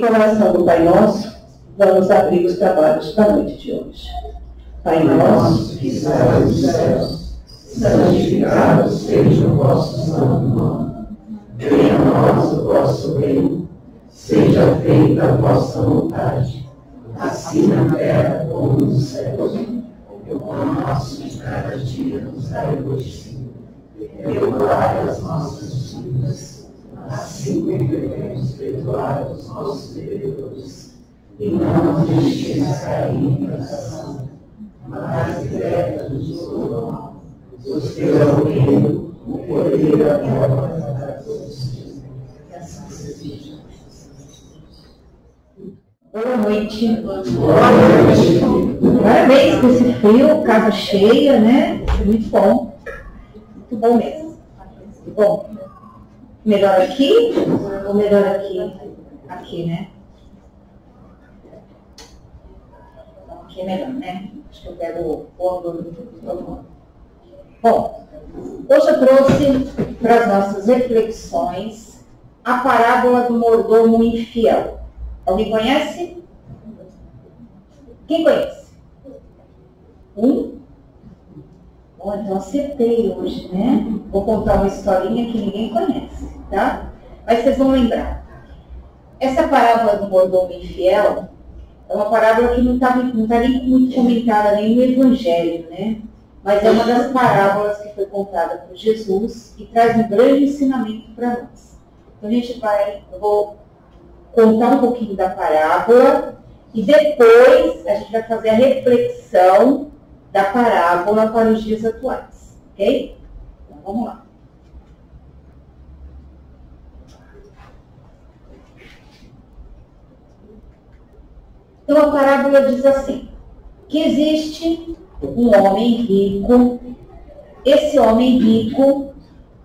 com a oração do Pai Nosso, vamos abrir os trabalhos da noite de hoje. Pai nosso, que estás nos céus, santificado seja o vosso santo nome. Venha a nós o vosso reino, seja feita a vossa vontade, assim na terra como nos céus. O pão nosso de cada dia nos dai hoje. Perdoai as nossas dívidas, assim como devemos perdoar os nossos devedores. E não nos deixeis cair em tentação, mas liberta-nos do mal. O teu é o reino, o poder e a glória para todos os dias. Que assim seja. Boa noite. Boa noite. Parabéns por esse frio, casa cheia, né? Muito bom. Muito bom mesmo. Muito bom. Melhor aqui ou melhor aqui? Aqui, né? Aqui é melhor, né? Acho que eu pego o ângulo de todo mundo. Bom, hoje eu trouxe para as nossas reflexões a parábola do mordomo infiel. Alguém conhece? Quem conhece? Um? Bom, então acertei hoje, né? Vou contar uma historinha que ninguém conhece, tá? Mas vocês vão lembrar. Essa parábola do mordomo infiel é uma parábola que não está nem muito comentada nem no Evangelho, né? Mas é uma das parábolas que foi contada por Jesus e traz um grande ensinamento para nós. Então, eu vou contar um pouquinho da parábola e depois a gente vai fazer a reflexão da parábola para os dias atuais, ok? Então, vamos lá. Então, a parábola diz assim, que existe um homem rico, esse homem rico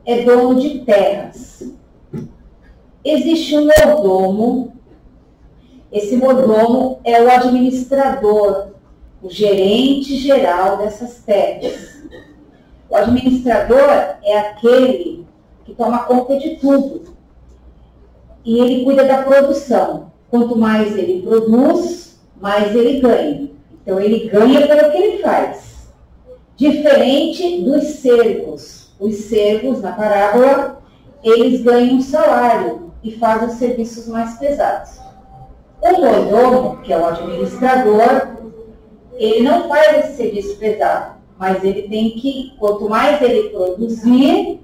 é dono de terras. Existe um mordomo, esse mordomo é o administrador, o gerente geral dessas terras. O administrador é aquele que toma conta de tudo e ele cuida da produção. Quanto mais ele produz, mais ele ganha. Então, ele ganha pelo que ele faz. Diferente dos servos. Os servos, na parábola, eles ganham um salário e fazem os serviços mais pesados. O mordomo, que é o administrador, ele não faz esse serviço pesado, mas ele tem que, quanto mais ele produzir,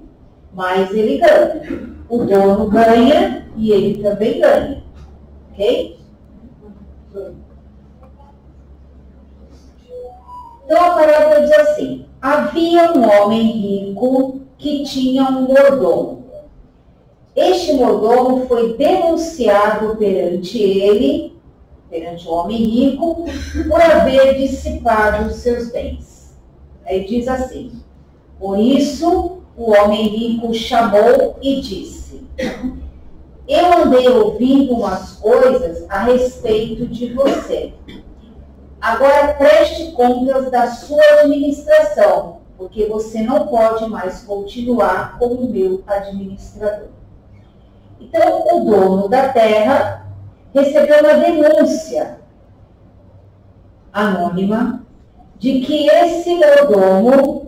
mais ele ganha. O dono ganha e ele também ganha. Ok? Então a parábola diz assim, havia um homem rico que tinha um mordomo. Este mordomo foi denunciado perante ele, perante o homem rico, por haver dissipado os seus bens. Aí diz assim, por isso o homem rico chamou e disse, eu andei ouvindo umas coisas a respeito de você. Agora preste contas da sua administração, porque você não pode mais continuar como meu administrador. Então, o dono da terra recebeu uma denúncia anônima de que esse mordomo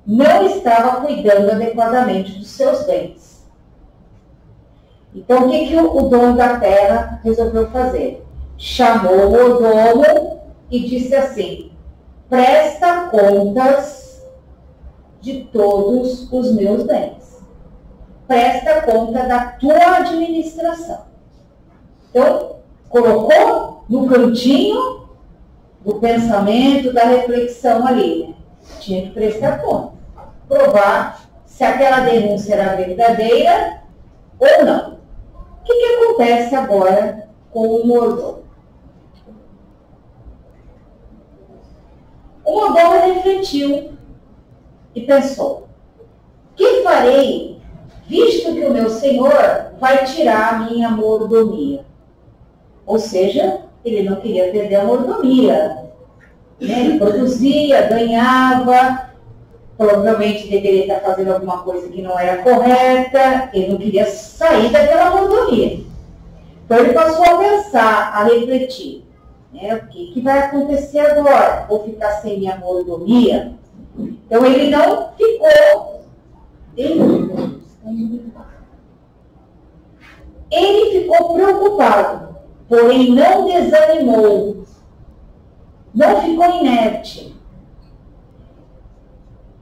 não estava cuidando adequadamente dos seus bens. Então, o que o dono da terra resolveu fazer? Chamou o mordomo e disse assim, presta contas de todos os meus bens. Presta conta da tua administração. Então, colocou no cantinho do pensamento, da reflexão ali, né? Tinha que prestar conta. Provar se aquela denúncia era verdadeira ou não. O que acontece agora com o mordomo? O mordomo refletiu e pensou, que farei, visto que o meu senhor vai tirar a minha mordomia? Ou seja, ele não queria perder a mordomia. Né? Ele produzia, ganhava, provavelmente deveria estar fazendo alguma coisa que não era correta, ele não queria sair daquela mordomia. Então ele passou a pensar, a refletir. Né? O que vai acontecer agora? Vou ficar sem minha mordomia? Então ele não ficou. Ele ficou preocupado, porém não desanimou. Não ficou inerte.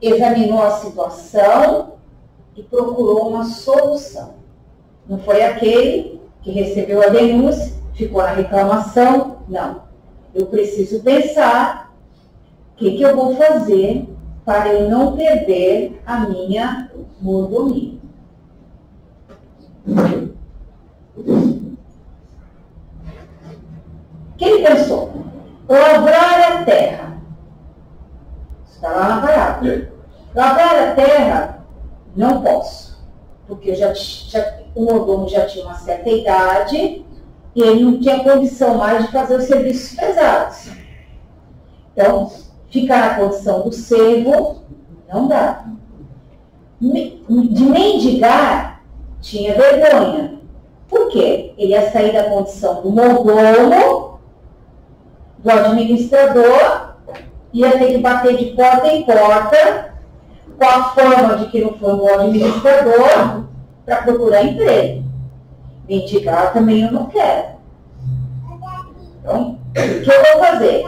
Examinou a situação e procurou uma solução. Não foi aquele que recebeu a denúncia, ficou na reclamação. Não. Eu preciso pensar o que eu vou fazer para eu não perder a minha mordomia. O que ele pensou? Lavrar a terra. Está lá na parábola. Lavrar a terra, não posso. Porque o mordomo já tinha uma certa idade e ele não tinha condição mais de fazer os serviços pesados. Então, ficar na condição do servo, não dá. De mendigar, tinha vergonha. Por quê? Ele ia sair da condição do mordomo, do administrador, ia ter que bater de porta em porta, com a fama de que não foi um bom administrador, para procurar emprego. Mendigar também eu não quero. Então, o que eu vou fazer?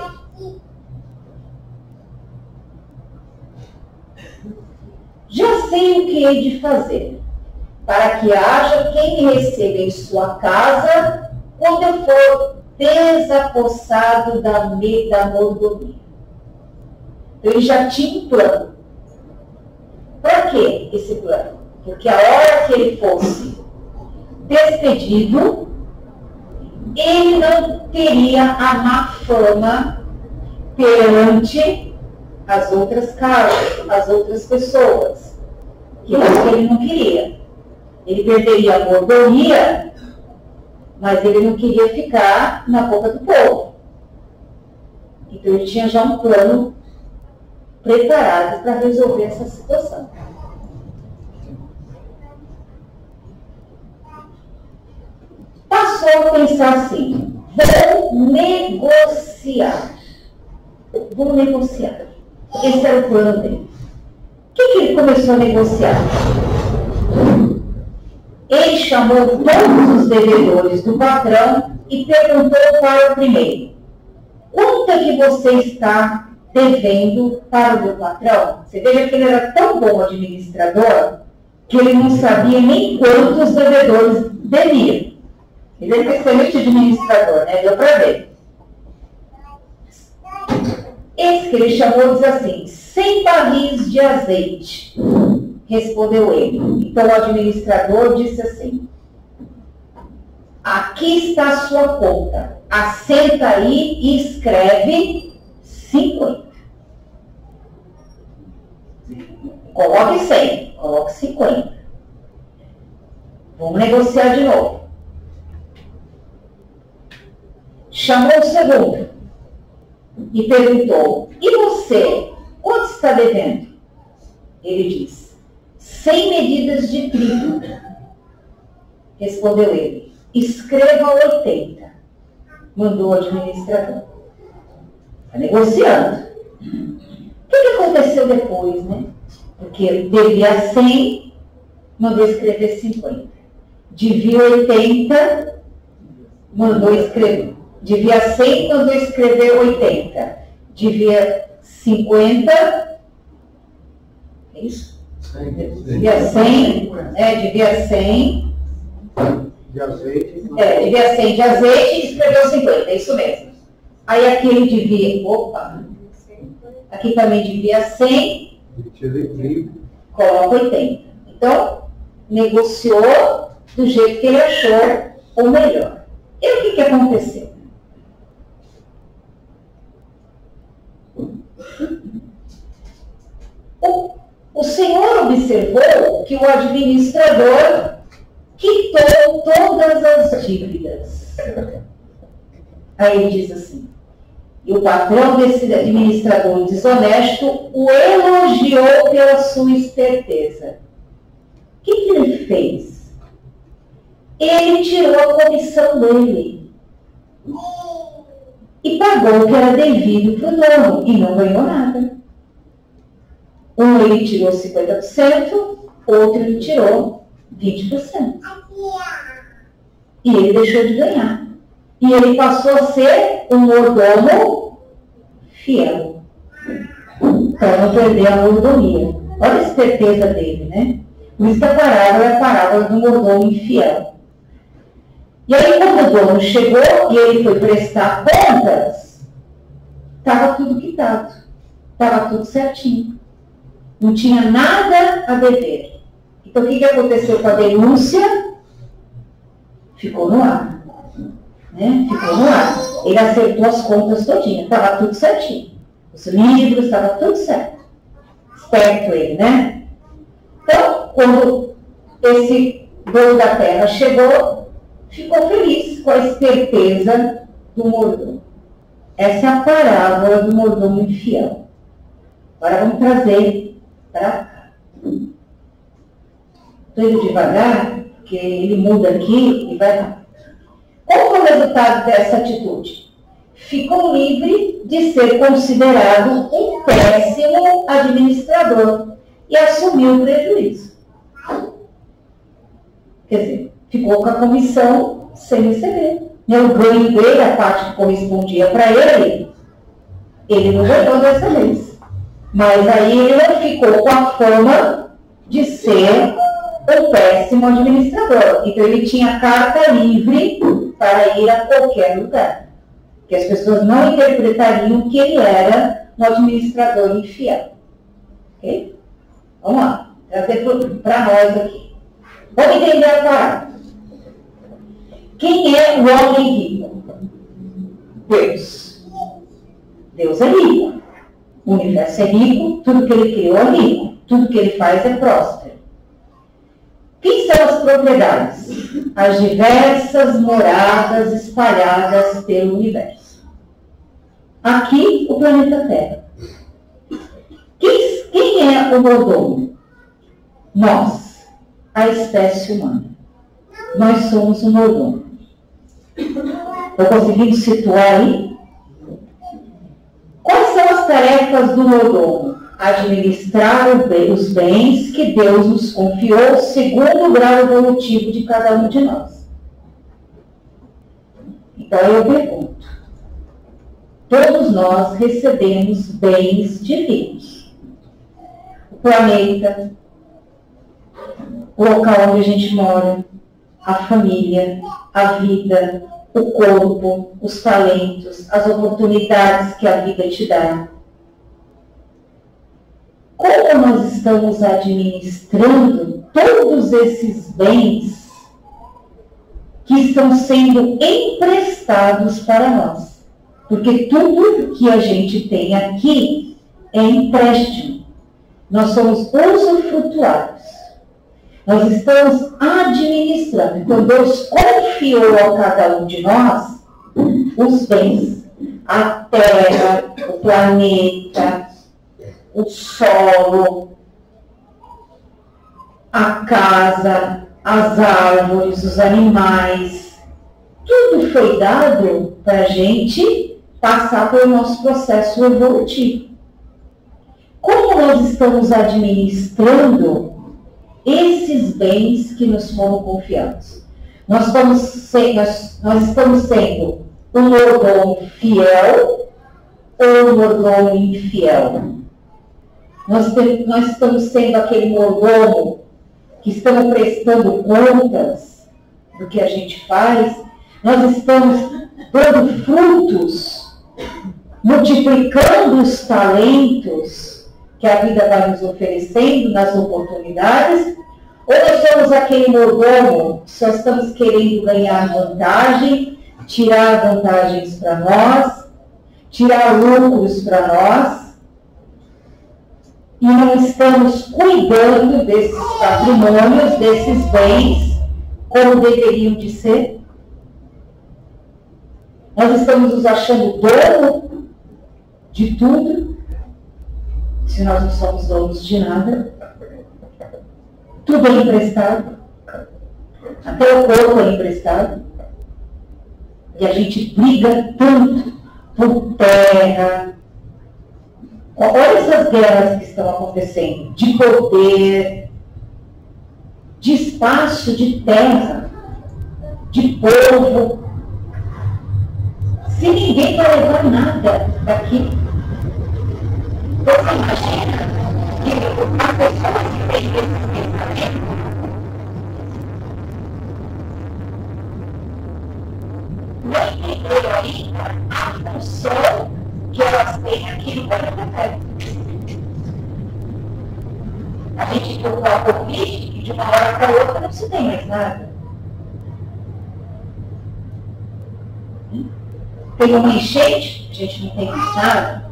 Já sei o que hei de fazer, para que haja quem me receba em sua casa quando eu for desapossado da mordomia. Então, ele já tinha um plano. Para que esse plano? Porque a hora que ele fosse despedido, ele não teria a má fama perante as outras casas, as outras pessoas, que era o que ele não queria. Ele perderia a mordomia, mas ele não queria ficar na boca do povo. Então ele tinha já um plano preparado para resolver essa situação. Passou a pensar assim: vou negociar. Vou negociar. Esse era o plano dele. O que ele começou a negociar? Ele chamou todos os devedores do patrão e perguntou para o primeiro: quanto é que você está devendo para o meu patrão? Você veja que ele era tão bom administrador que ele não sabia nem quantos devedores devia. Ele é um excelente administrador, né? Deu para ver. Esse que ele chamou diz assim: 100 barris de azeite. Respondeu ele. Então o administrador disse assim: aqui está a sua conta. Assenta aí e escreve 50. Coloque 100, coloque 50. Vamos negociar de novo. Chamou o segundo e perguntou: e você, quanto está devendo? Ele disse: 100 medidas de trigo. Respondeu ele: escreva 80. Mandou o administrador. Está negociando. O que aconteceu depois, né? Porque devia 100, mandou escrever 50. Devia 80, mandou escrever. Devia 100, mandou escrever 80. Devia 50, é isso? Devia 100, devia 100 de azeite. Devia 100 de azeite e escreveu 50, é isso mesmo. Aí aqui ele devia, aqui também devia 100, coloca 80. Então, negociou do jeito que ele achou o melhor. E o que aconteceu? O Senhor observou que o administrador quitou todas as dívidas. Aí ele diz assim: e o patrão desse administrador desonesto o elogiou pela sua esperteza. O que ele fez? ele tirou a comissão dele e pagou o que era devido para o dono e não ganhou nada. Um ele tirou 50%, outro ele tirou 20%. E ele deixou de ganhar. E ele passou a ser um mordomo fiel. Para não perder a mordomia. Olha a esperteza dele, né? Por isso que a parábola é a parábola do mordomo infiel. E aí, quando o dono chegou e ele foi prestar contas, estava tudo quitado. Estava tudo certinho. Não tinha nada a dever. Então, o que aconteceu com a denúncia? Ficou no ar. Né? Ficou no ar. Ele acertou as contas todinhas. Estava tudo certinho. Os livros, estava tudo certo. Esperto ele, né? Então, quando esse dono da terra chegou, ficou feliz com a esperteza do mordomo. Essa é a parábola do mordomo infiel. Agora vamos trazer para cá. Estou indo devagar, porque ele muda aqui e vai lá. Qual foi o resultado dessa atitude? Ficou livre de ser considerado um péssimo administrador e assumiu o prejuízo. Quer dizer, ficou com a comissão sem receber. O ganho dele, a parte que correspondia para ele, ele não ganhou dessa vez. Mas aí ele não ficou com a fama de ser um péssimo administrador. Então ele tinha carta livre para ir a qualquer lugar. Que as pessoas não interpretariam que ele era um administrador infiel. Ok? Vamos lá. Trazer para nós aqui. Vamos entender a parábola. Quem é o homem rico? Deus. Deus é rico. O universo é rico, tudo que ele criou é rico. Tudo que ele faz é próspero. Quem são as propriedades? As diversas moradas espalhadas pelo universo. Aqui, o planeta Terra. Quem é o mordomo? Nós, a espécie humana. Nós somos o mordomo. Estou conseguindo situar aí? Quais são as tarefas do mordomo? Administrar os bens que Deus nos confiou segundo o grau evolutivo de cada um de nós. Então eu pergunto, todos nós recebemos bens divinos. O planeta, o local onde a gente mora, a família, a vida, o corpo, os talentos, as oportunidades que a vida te dá. Como nós estamos administrando todos esses bens que estão sendo emprestados para nós? Porque tudo que a gente tem aqui é empréstimo. Nós somos usufrutuários. Nós estamos administrando. Então, Deus confiou a cada um de nós os bens. A terra, o planeta, o solo, a casa, as árvores, os animais. Tudo foi dado para a gente passar pelo nosso processo evolutivo. Como nós estamos administrando esses bens que nos foram confiados? Nós estamos sendo um mordomo fiel ou um mordomo infiel? Nós estamos sendo aquele mordomo que estamos prestando contas do que a gente faz? Nós estamos dando frutos, multiplicando os talentos que a vida vai nos oferecendo nas oportunidades? Ou nós somos aquele mordomo que só estamos querendo ganhar vantagem, tirar vantagens para nós, tirar lucros para nós, e não estamos cuidando desses patrimônios, desses bens, como deveriam de ser? Nós estamos nos achando dono de tudo, se nós não somos donos de nada. Tudo é emprestado. Até o corpo é emprestado. E a gente briga tanto por terra. Olha essas guerras que estão acontecendo, de poder, de espaço, de terra, de povo. Se ninguém vai levar nada daqui, você imagina que uma pessoa que tem esse pensamento não entendeu ainda a função que elas têm aqui no planeta Terra. A gente procura o Covid e de uma hora para outra não se tem mais nada. Tem uma enchente, a gente não tem mais nada.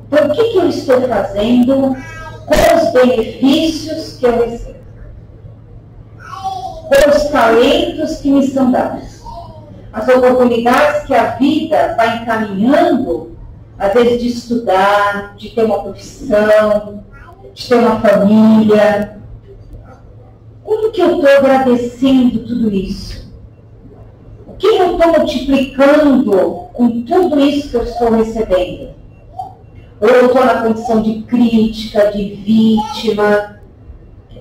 Então, o que eu estou fazendo com os benefícios que eu recebo? Com os talentos que me são dados? As oportunidades que a vida vai encaminhando, às vezes de estudar, de ter uma profissão, de ter uma família. Como que eu estou agradecendo tudo isso? O que eu estou multiplicando com tudo isso que eu estou recebendo? Ou eu estou na condição de crítica, de vítima,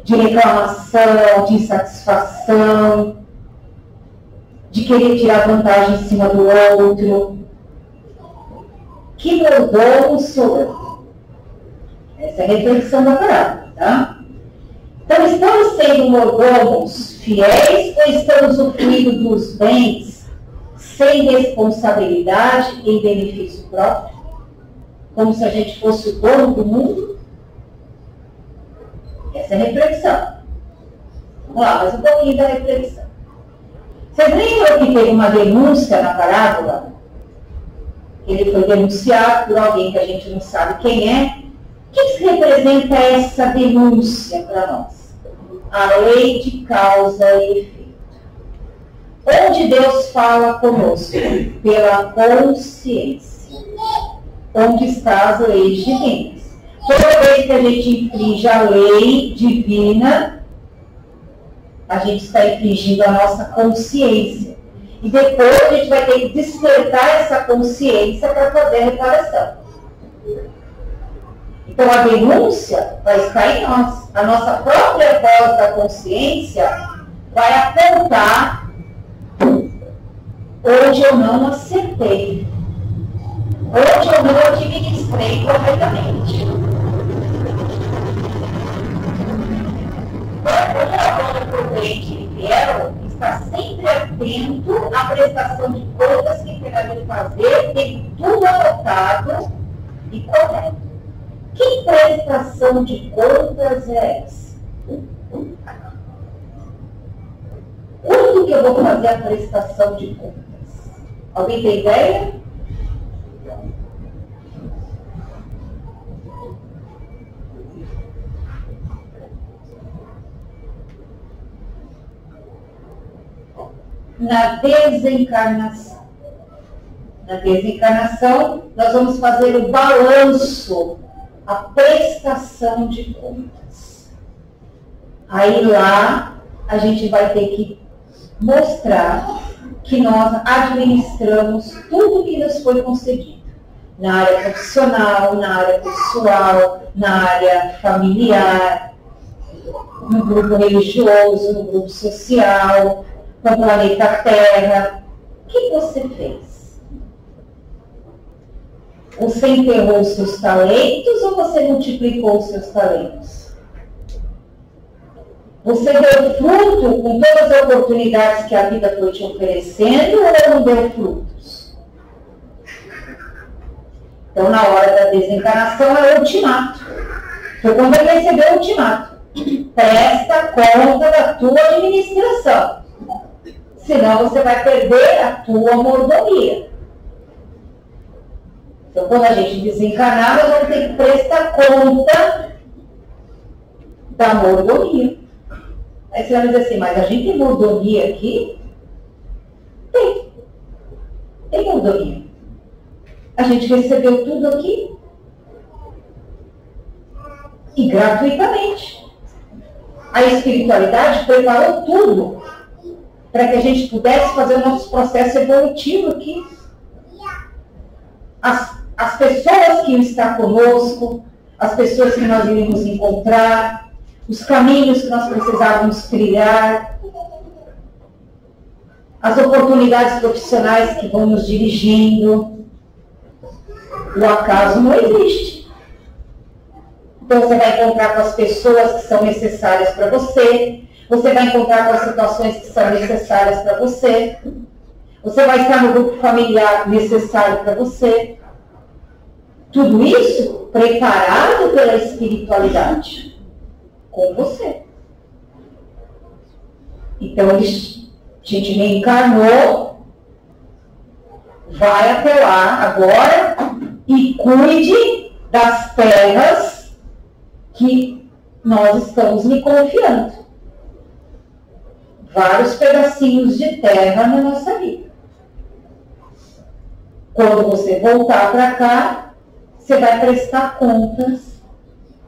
de reclamação, de insatisfação, de querer tirar vantagem em cima do outro? Que mordomo sou eu? Essa é a reflexão da parábola, tá? Então, estamos sendo mordomos fiéis ou estamos usufruindo dos bens sem responsabilidade em benefício próprio? Como se a gente fosse o dono do mundo? Essa é a reflexão. Vamos lá, mais um pouquinho da reflexão. Vocês lembram que teve uma denúncia na parábola? Ele foi denunciado por alguém que a gente não sabe quem é. O que representa essa denúncia para nós? A lei de causa e efeito. Onde Deus fala conosco? Pela consciência. Onde está as leis divinas. Toda vez que a gente infringe a lei divina, a gente está infringindo a nossa consciência. E depois a gente vai ter que despertar essa consciência para fazer a reparação. Então a denúncia vai estar em nós. A nossa própria voz da consciência vai apontar onde eu não acertei, onde eu não administrei corretamente. O prudente e fiel está sempre atento à prestação de contas que terá de fazer, tem tudo anotado e correto. Que prestação de contas é essa? Quando que eu vou fazer a prestação de contas? Alguém tem ideia? Na desencarnação. Na desencarnação, nós vamos fazer o balanço, a prestação de contas. Aí lá, a gente vai ter que mostrar que nós administramos tudo que nos foi concedido. Na área profissional, na área pessoal, na área familiar, no grupo religioso, no grupo social, no planeta Terra. O que você fez? Você enterrou os seus talentos ou você multiplicou os seus talentos? Você deu fruto com todas as oportunidades que a vida foi te oferecendo ou não deu frutos? Então, na hora da desencarnação, é o ultimato. Foi quando ele recebeu o ultimato. Presta conta da tua administração. Senão você vai perder a tua mordomia. Então, quando a gente desencarnar, nós vamos ter que prestar conta da mordomia. Aí você vai dizer assim, mas a gente tem mordomia aqui? Tem. Tem mordomia. A gente recebeu tudo aqui. E gratuitamente. A espiritualidade preparou tudo para que a gente pudesse fazer o nosso processo evolutivo aqui. As pessoas que estão conosco, as pessoas que nós iríamos encontrar, os caminhos que nós precisávamos trilhar, as oportunidades profissionais que vão nos dirigindo. O acaso não existe. Então você vai encontrar com as pessoas que são necessárias para você, você vai encontrar com as situações que são necessárias para você, você vai estar no grupo familiar necessário para você. Tudo isso preparado pela espiritualidade com você. Então, a gente reencarnou, vai até lá agora e cuide das terras que nós estamos lhe confiando. Vários pedacinhos de terra na nossa vida. Quando você voltar para cá, você vai prestar contas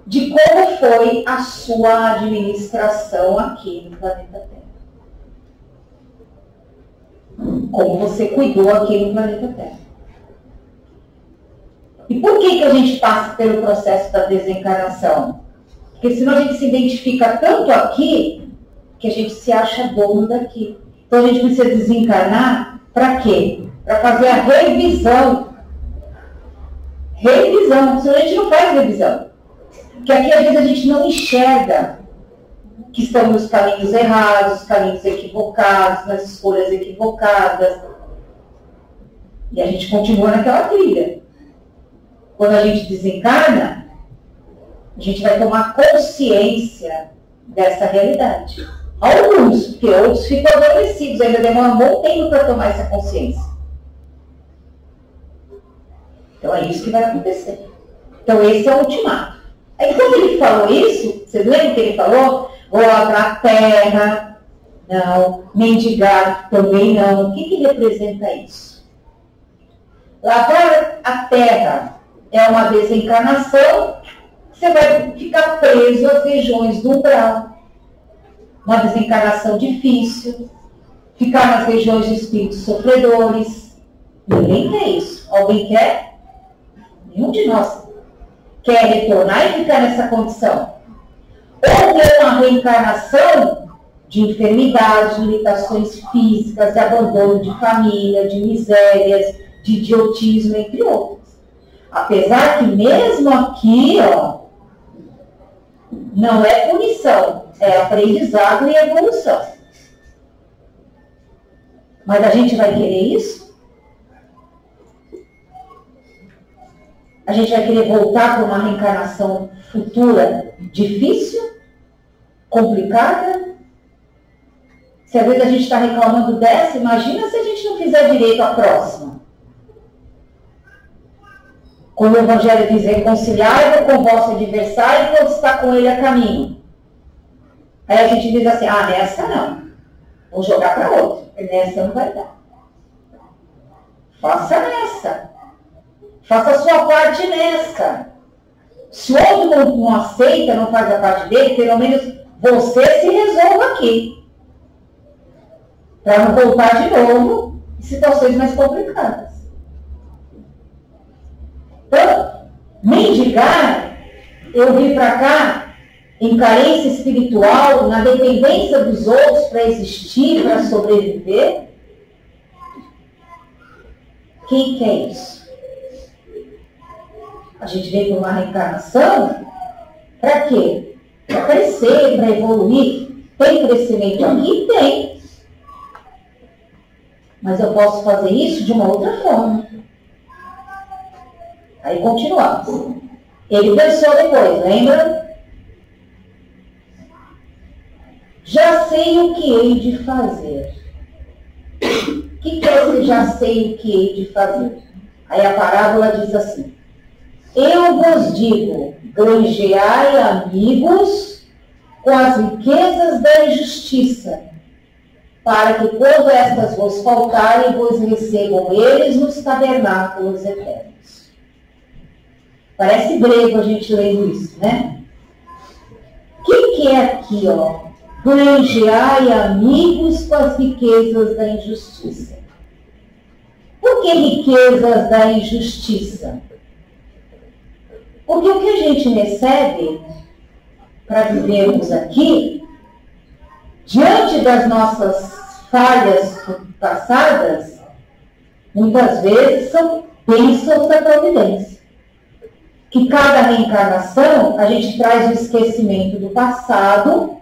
de como foi a sua administração aqui no planeta Terra. Como você cuidou aqui no planeta Terra. E por que a gente passa pelo processo da desencarnação? Porque senão a gente se identifica tanto aqui que a gente se acha dono daqui. Então a gente precisa desencarnar para quê? Para fazer a revisão. Revisão, senão a gente não faz revisão. Porque aqui às vezes a gente não enxerga que estamos nos caminhos errados, caminhos equivocados, nas escolhas equivocadas. E a gente continua naquela trilha. Quando a gente desencarna, a gente vai tomar consciência dessa realidade. Alguns, porque outros ficam adormecidos, ainda demora um bom tempo para tomar essa consciência. Então é isso que vai acontecer. Então esse é o ultimato. Aí quando ele falou isso, vocês lembram que ele falou? Vou lavrar a terra, não. Mendigar, também não. O que representa isso? Lavar a terra é uma desencarnação, você vai ficar preso às regiões do umbral. Uma desencarnação difícil, ficar nas regiões de espíritos sofredores. Ninguém quer isso. Alguém quer? Nenhum de nós quer retornar e ficar nessa condição. Ou ter uma reencarnação de enfermidades, de limitações físicas, de abandono de família, de misérias, de idiotismo, entre outros. Apesar que mesmo aqui, não é punição, é aprendizado e evolução. Mas a gente vai querer isso? A gente vai querer voltar para uma reencarnação futura difícil, complicada? Se às vezes a gente está reclamando dessa, imagina se a gente não fizer direito à próxima. Quando o Evangelho diz reconciliai-vos com o vosso adversário quando está com ele a caminho. Aí a gente diz assim, nessa não. Vou jogar para outra. Nessa não vai dar. Faça nessa. Faça a sua parte nessa. Se o outro não aceita, não faz a parte dele, pelo menos você se resolva aqui. Para não voltar de novo em situações mais complicadas. Então, mendigar, eu vim para cá em carência espiritual, na dependência dos outros para existir, para sobreviver. Quem quer isso? A gente vem para uma reencarnação, para quê? Para crescer, para evoluir. Tem crescimento aqui? Tem. Mas eu posso fazer isso de uma outra forma. Aí continuamos. Ele pensou depois, lembra? Já sei o que hei de fazer. O que é esse já sei o que hei de fazer? Aí a parábola diz assim. Eu vos digo, granjeai amigos com as riquezas da injustiça, para que quando estas vos faltarem, vos recebam eles nos tabernáculos eternos. Parece grego a gente lendo isso, né? O que que é aqui, ó? Granjeai amigos com as riquezas da injustiça. Por que riquezas da injustiça? Porque o que a gente recebe para vivermos aqui, diante das nossas falhas passadas, muitas vezes são bênçãos da providência. Que cada reencarnação a gente traz o esquecimento do passado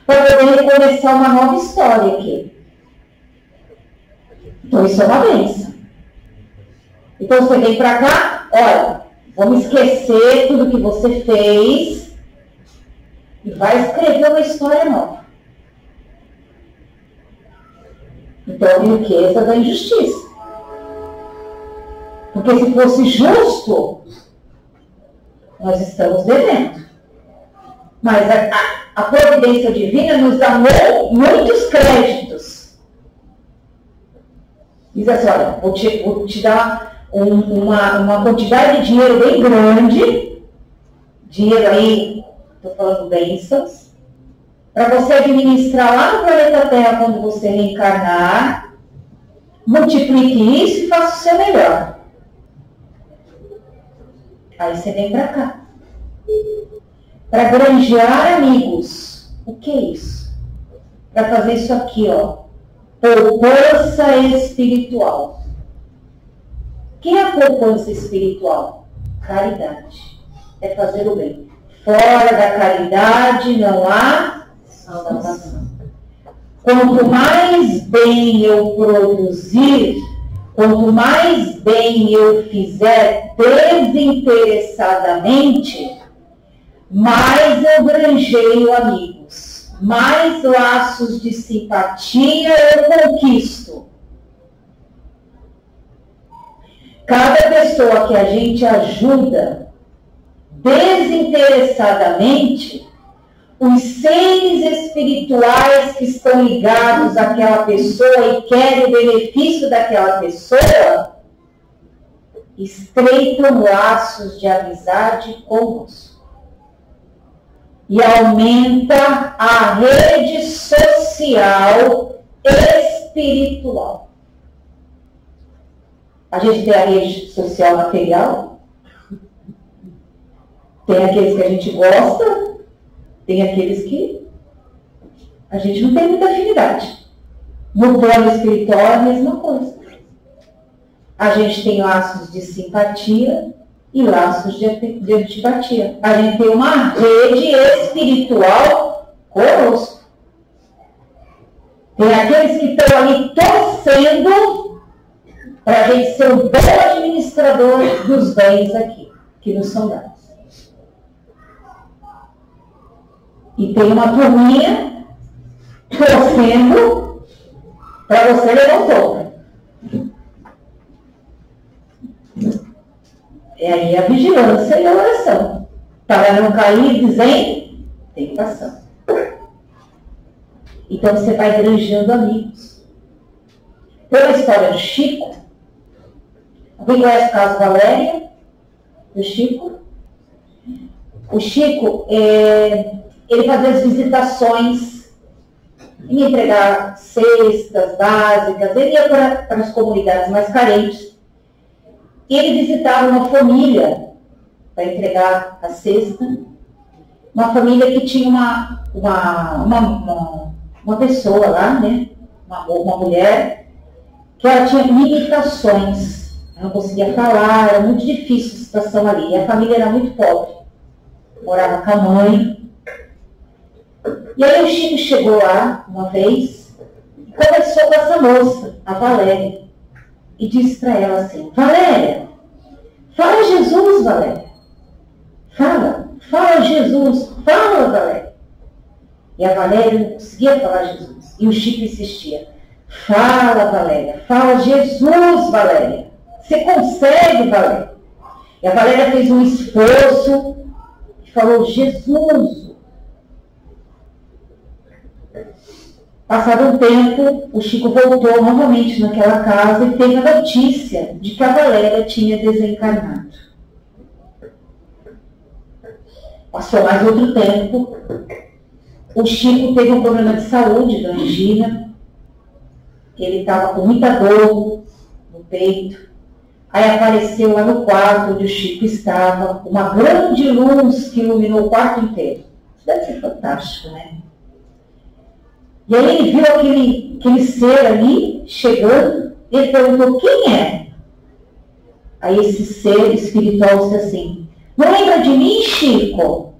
para poder recomeçar uma nova história aqui. Então isso é uma bênção. Então você vem para cá, olha, vamos esquecer tudo que você fez e vai escrever uma história nova. Então a riqueza da injustiça. Porque se fosse justo, nós estamos devendo. Mas a providência divina nos dá muitos créditos. Diz assim, olha, vou te dar uma quantidade de dinheiro bem grande, dinheiro aí, estou falando bênçãos, para você administrar lá no planeta Terra quando você reencarnar, multiplique isso e faça o seu melhor. Aí você vem para cá. Para granjear amigos. O que é isso? Para fazer isso aqui, ó. Poupança espiritual. O que é a poupança espiritual? Caridade. É fazer o bem. Fora da caridade não há salvação. Quanto mais bem eu produzir, quanto mais bem eu fizer desinteressadamente, mais eu granjeio amigos, mais laços de simpatia eu conquisto. Cada pessoa que a gente ajuda desinteressadamente, os seres espirituais que estão ligados àquela pessoa e querem o benefício daquela pessoa, estreitam laços de amizade conosco. E aumenta a rede social espiritual. A gente tem a rede social material, tem aqueles que a gente gosta, tem aqueles que a gente não tem muita afinidade. No plano espiritual é a mesma coisa. A gente tem laços de simpatia e laços de antipatia. A gente tem uma rede espiritual conosco. Tem aqueles que estão ali torcendo para a gente ser um bom administrador dos bens aqui, que nos são dados. E tem uma turminha torcendo para você levar o topo. É aí a vigilância e a oração. Para não cair em tentação. Então você vai granjeando amigos. Pela história do Chico, alguém conhece o caso Valéria? Do Chico? O Chico, ele fazia as visitações, ia entregar cestas básicas, ele ia para as comunidades mais carentes. E ele visitava uma família para entregar a cesta, uma família que tinha uma pessoa lá, né? Uma mulher, que ela tinha limitações, ela não conseguia falar, era muito difícil a situação ali, e a família era muito pobre, morava com a mãe. E aí o Chico chegou lá uma vez e conversou com essa moça, a Valéria. E disse para ela assim, Valéria, fala Jesus, Valéria. Fala Jesus, fala, Valéria. E a Valéria não conseguia falar Jesus. E o Chico insistia, fala, Valéria, fala Jesus, Valéria. Você consegue, Valéria. E a Valéria fez um esforço e falou, Jesus. Passado um tempo, o Chico voltou novamente naquela casa e teve a notícia de que a Valéria tinha desencarnado. Passou mais outro tempo. O Chico teve um problema de saúde, da angina. Ele estava com muita dor no peito. Aí apareceu lá no quarto onde o Chico estava, uma grande luz que iluminou o quarto inteiro. Isso deve ser fantástico, né? E aí ele viu aquele ser ali chegando, e ele perguntou, quem é? Aí esse ser espiritual disse assim, não lembra de mim, Chico?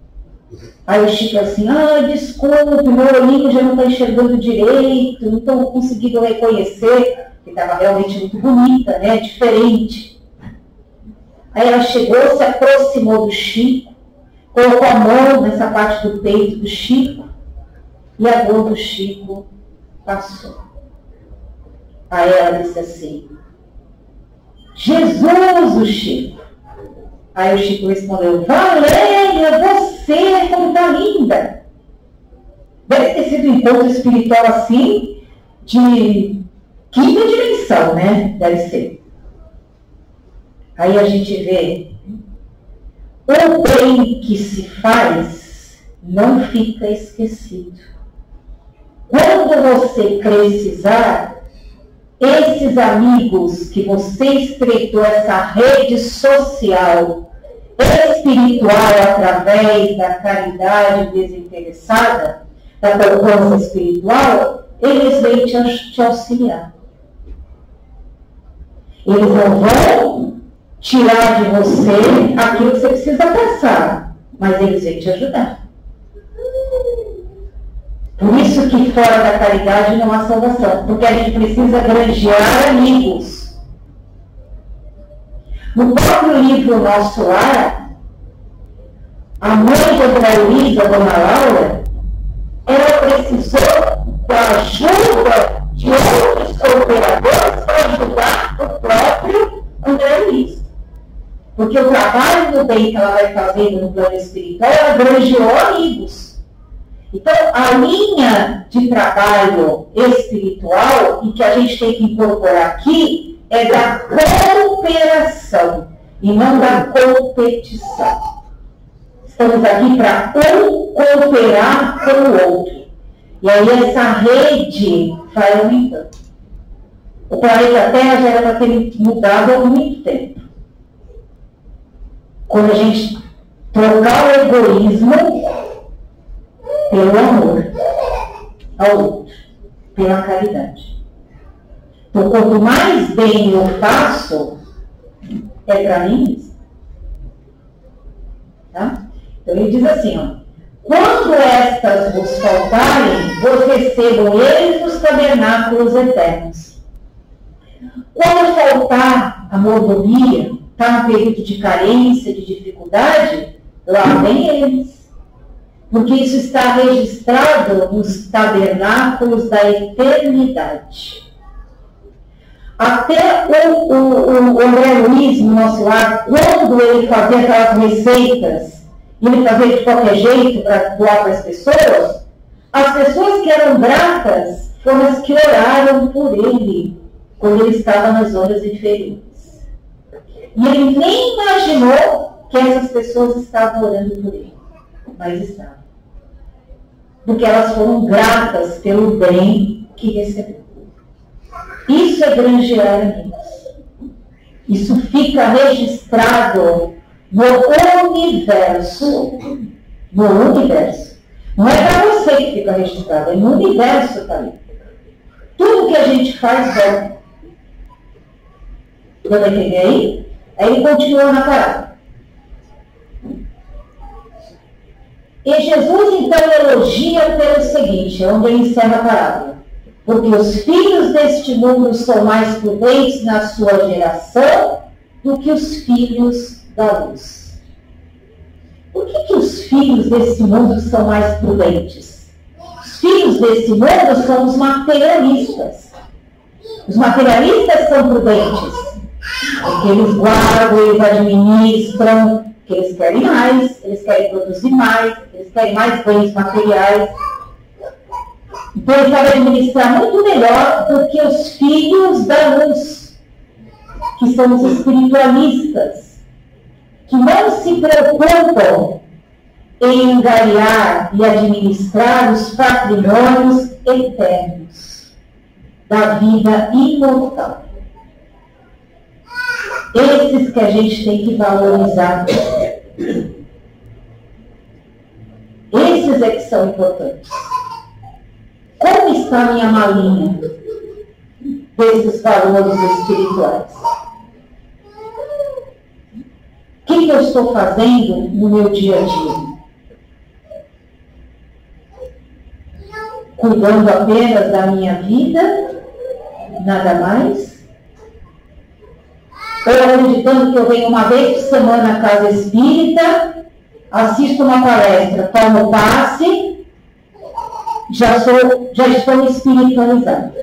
Aí o Chico assim, desculpe, meu olhinho já não está enxergando direito, não estou conseguindo reconhecer, que estava realmente muito bonita, né? Diferente. Aí ela chegou, se aproximou do Chico, colocou a mão nessa parte do peito do Chico, e a dor do Chico passou. Aí ela disse assim, Jesus, o Chico. Aí o Chico respondeu, Valéria, você como tá linda. Deve ter sido um encontro espiritual assim, de quinta dimensão, né? Deve ser. Aí a gente vê, o bem que se faz não fica esquecido. Quando você precisar, esses amigos que você estreitou essa rede social, espiritual, através da caridade desinteressada, da poupança espiritual, eles vêm te auxiliar. Eles não vão tirar de você aquilo que você precisa passar, mas eles vêm te ajudar. Por isso que fora da caridade não há salvação, porque a gente precisa granjear amigos. No próprio livro Nosso Lar, a mãe da Dona Luísa, a Dona Laura, ela precisou da ajuda de outros cooperadores para ajudar o próprio André Luiz. Porque o trabalho do bem que ela vai fazendo no plano espiritual, ela granjeou amigos. Então, a linha de trabalho espiritual, e que a gente tem que incorporar aqui, é da cooperação e não da competição. Estamos aqui para um cooperar com o outro. E aí essa rede vai aumentando. O planeta Terra já era para ter mudado há muito tempo. Quando a gente trocar o egoísmo pelo amor ao outro, pela caridade. Então, quanto mais bem eu faço, é para mim mesmo. Tá? Então, ele diz assim, quando estas vos faltarem, vos recebam eles nos tabernáculos eternos. Quando faltar a mordomia, está no período de carência, de dificuldade, lá vem eles. Porque isso está registrado nos tabernáculos da eternidade. Até o André Luiz, no Nosso Lar, quando ele fazia aquelas receitas, e ele fazia de qualquer jeito para doar para as pessoas que eram gratas foram as que oraram por ele, quando ele estava nas ondas inferiores. E ele nem imaginou que essas pessoas estavam orando por ele, mas estavam. Porque elas foram gratas pelo bem que recebeu. Isso é granjear amigos. Isso fica registrado no universo. No universo. Não é para você que fica registrado, é no universo também. Tudo que a gente faz é. Deu para entender aí? Aí ele continua na parábola. E Jesus então elogia pelo seguinte, onde ele encerra a parábola. Porque os filhos deste mundo são mais prudentes na sua geração do que os filhos da luz. Por que os filhos desse mundo são mais prudentes? Os filhos desse mundo são os materialistas. Os materialistas são prudentes. Porque eles guardam, eles administram, porque eles querem mais, eles querem produzir mais, eles querem mais bens materiais. Então eles sabem administrar muito melhor do que os filhos da luz, que são os espiritualistas, que não se preocupam em angariar e administrar os patrimônios eternos da vida imortal. Esses que a gente tem que valorizar. Esses é que são importantes. Como está a minha malinha desses valores espirituais? O que eu estou fazendo no meu dia a dia? Cuidando apenas da minha vida, nada mais? Ou acreditando que eu venho uma vez por semana à casa espírita, assisto uma palestra, tomo passe, já estou espiritualizado.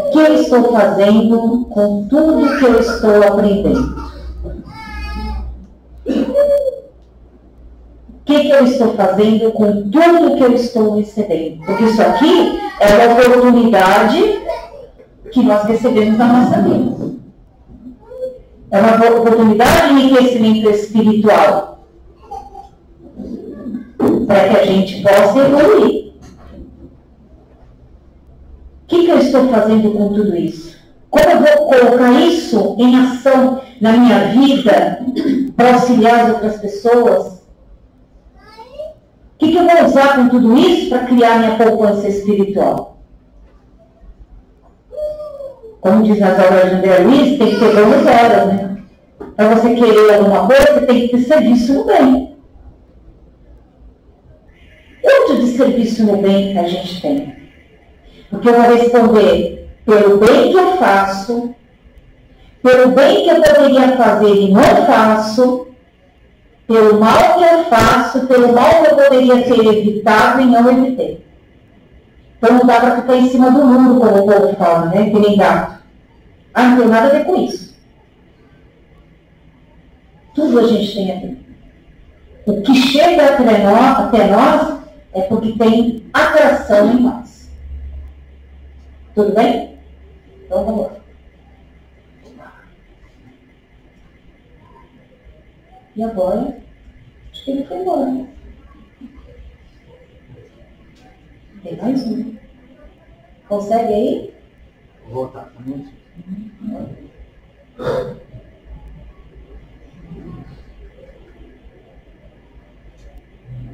O que eu estou fazendo com tudo que eu estou aprendendo? O que eu estou fazendo com tudo que eu estou recebendo? Porque isso aqui é uma oportunidade que nós recebemos na nossa vida. É uma oportunidade de enriquecimento espiritual para que a gente possa evoluir. O que eu estou fazendo com tudo isso? Como eu vou colocar isso em ação na minha vida para auxiliar as outras pessoas? O que eu vou usar com tudo isso para criar minha poupança espiritual? Como diz nas obras de André Luiz, tem que ter boas horas, né? Para você querer alguma coisa, você tem que ter serviço no bem. Quanto de serviço no bem que a gente tem? Porque eu vou responder pelo bem que eu faço, pelo bem que eu poderia fazer e não faço, pelo mal que eu faço, pelo mal que eu poderia ter evitado e não evitei. Então não dá para ficar em cima do muro, como o povo fala, né? Que nem gato. Ah, não tem nada a ver com isso. Tudo a gente tem a ver. O que chega até nós é porque tem atração em nós. Tudo bem? Então vamos lá. E agora? Acho que ele foi embora, né? Tem mais um. Consegue aí? Vou voltar.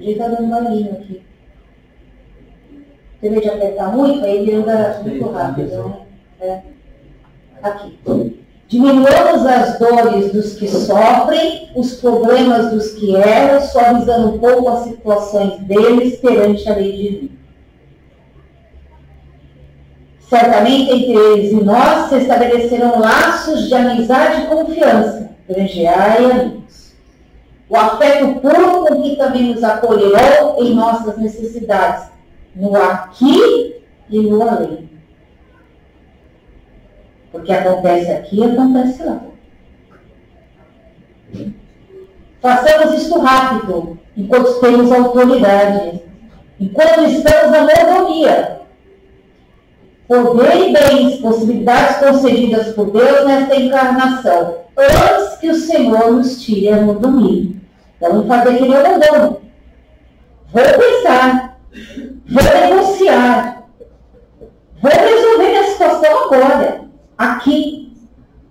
Ele está dando balinho aqui. Tem medo de apertar muito, aí ele anda muito rápido, né? É. Aqui. Diminuamos as dores dos que sofrem, os problemas dos que erram, suavizando um pouco as situações deles perante a lei divina. Certamente entre eles e nós se estabeleceram laços de amizade e confiança, granjeai amigos. O afeto puro com que também nos acolherão em nossas necessidades, no aqui e no além. Porque acontece aqui, acontece lá. Façamos isto rápido, enquanto temos autoridade, enquanto estamos na mordomia. Poder e bens, possibilidades concedidas por Deus nesta encarnação, antes que o Senhor nos tire a mordomia. Então, vamos fazer que nem o mordomo. Vou pensar, vou negociar, vou resolver minha situação agora, aqui,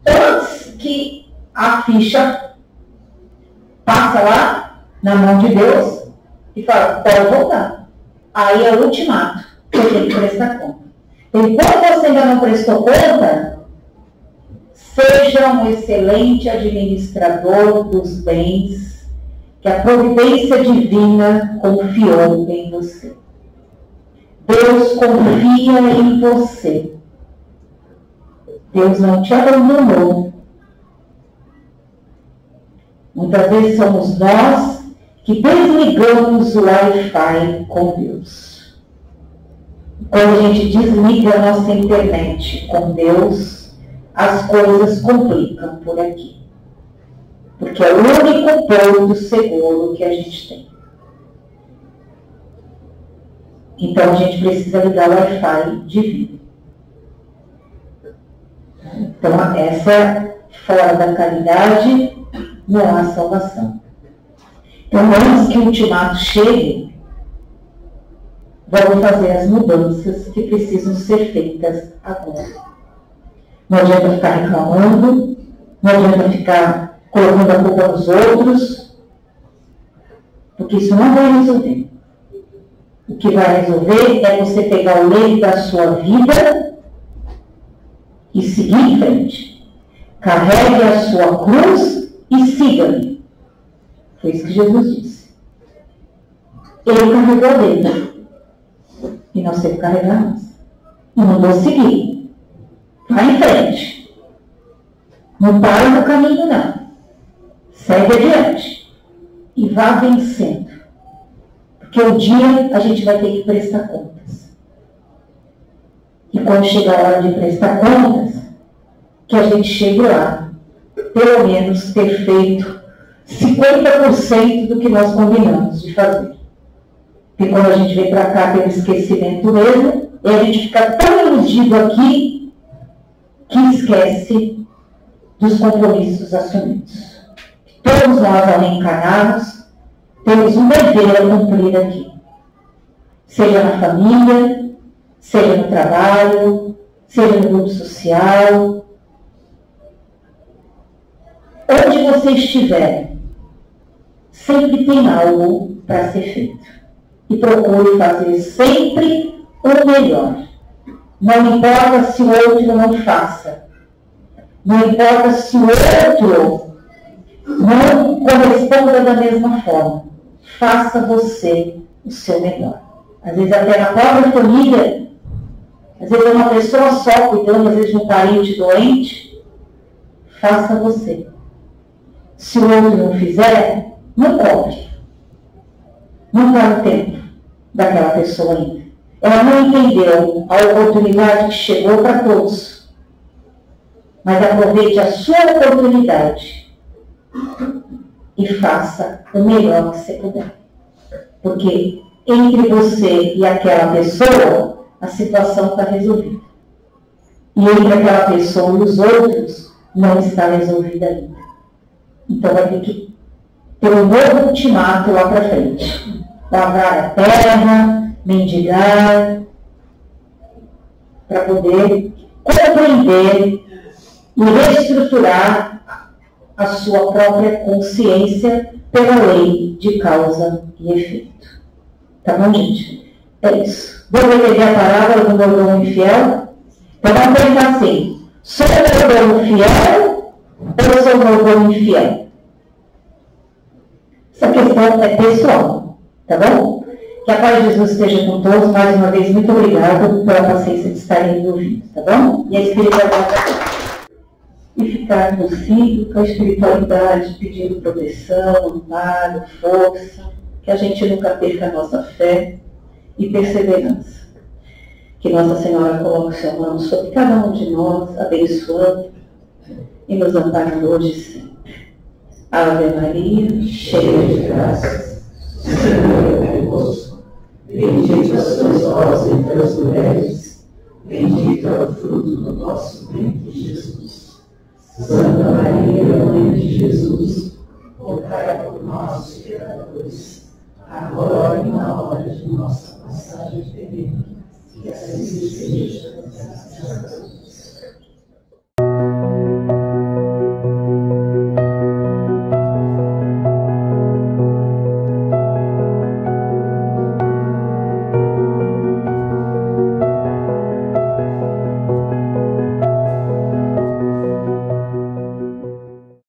antes que a ficha passa lá na mão de Deus e fala, pode voltar. Aí é o ultimato, eu tenho que prestar conta. Enquanto você ainda não prestou conta, seja um excelente administrador dos bens que a providência divina confiou em você. Deus confia em você. Deus não te abandonou. Muitas vezes somos nós que desligamos o Wi-Fi com Deus. Quando a gente desliga a nossa internet com Deus, as coisas complicam por aqui. Porque é o único ponto seguro que a gente tem. Então a gente precisa ligar o Wi-Fi divino. Então essa, fora da caridade, não há salvação. Então, antes que o ultimato chegue, vamos fazer as mudanças que precisam ser feitas agora. Não adianta ficar reclamando, não adianta ficar colocando a culpa nos outros, porque isso não vai resolver. O que vai resolver é você pegar o leito da sua vida e seguir em frente. Carregue a sua cruz e siga-me. Foi isso que Jesus disse. Ele carregou a dele. E nós temos que carregar a nossa. E mandou seguir. Vai em frente. Não para no caminho, não. Segue adiante. E vá vencendo. Porque um dia a gente vai ter que prestar contas. E quando chegar a hora de prestar contas, que a gente chegue lá, pelo menos ter feito 50% do que nós combinamos de fazer. Porque quando a gente vem para cá tem um esquecimento mesmo, e a gente fica tão iludido aqui que esquece dos compromissos assumidos. Todos nós, ao reencarnarmos, temos um dever a cumprir aqui. Seja na família, seja no trabalho, seja no grupo social. Onde você estiver, sempre tem algo para ser feito. E procure fazer sempre o melhor. Não importa se o outro não faça. Não importa se o outro não corresponda da mesma forma. Faça você o seu melhor. Às vezes até na própria família, às vezes é uma pessoa só cuidando, às vezes de um parente doente. Faça você. Se o outro não fizer, não cobre. Não dá o tempo daquela pessoa ainda. Ela não entendeu a oportunidade que chegou para todos. Mas aproveite a sua oportunidade e faça o melhor que você puder. Porque entre você e aquela pessoa, a situação está resolvida. E entre aquela pessoa e os outros, não está resolvida ainda. Então vai ter que ter um novo ultimato lá para frente. Lavrar a terra, mendigar, para poder compreender e reestruturar a sua própria consciência pela lei de causa e efeito. Tá bom, gente? É isso. Vamos entender a parábola do mordomo infiel? Então vamos pensar assim: sou mordomo fiel ou sou mordomo infiel? Essa questão é pessoal, tá bom? Que a paz de Jesus esteja com todos. Mais uma vez, muito obrigada pela paciência de estarem me ouvindo, tá bom? E a espiritualidade. E ficar consigo com a espiritualidade, pedindo proteção, amparo, força, que a gente nunca perca a nossa fé e perseverança. Que Nossa Senhora coloque o seu mão sobre cada um de nós, abençoando e nos amparando hoje e sempre. Ave Maria, cheia de graças, o Senhor é convosco. Bendita sois vós entre as mulheres, bendito é o fruto do vosso ventre, Jesus. Santa Maria, Mãe de Jesus, rogai por nós, pecadores, agora e na hora de nossa passagem terrível. Que assim seja.